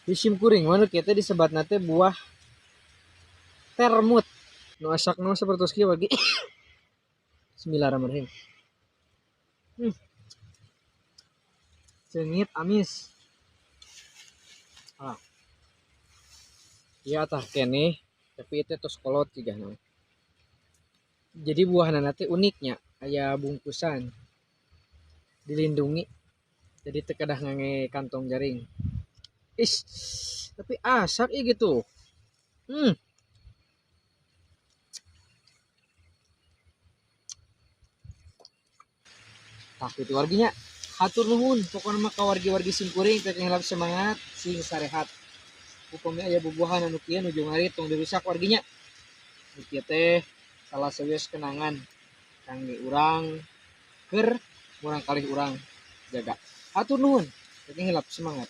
Di simkuring mana kita disebat nate buah termut. Nu asakna seperti kieu lagi. Bismillahirrahmanirrahim. Cengit amis. Ah. Iya tah kene, tapi itu tos kolot juga nah. Jadi buahna nanti uniknya aya bungkusan dilindungi jadi terkadah ngange kantong jaring. Is, tapi asak gitu. Hmm. Tapi itu warginya hatur nuhun pokoknya mah ka wargi-wargi simkuring teh ngelap semangat sing sarehat. Hukumnya aya bubuahan anu kieu nuju ngarit tong dirusak warginya. Kieu teh salah sawios kenangan kangge urang keur urang kalih urang jaga. Hatur nuhun teh ngelap semangat.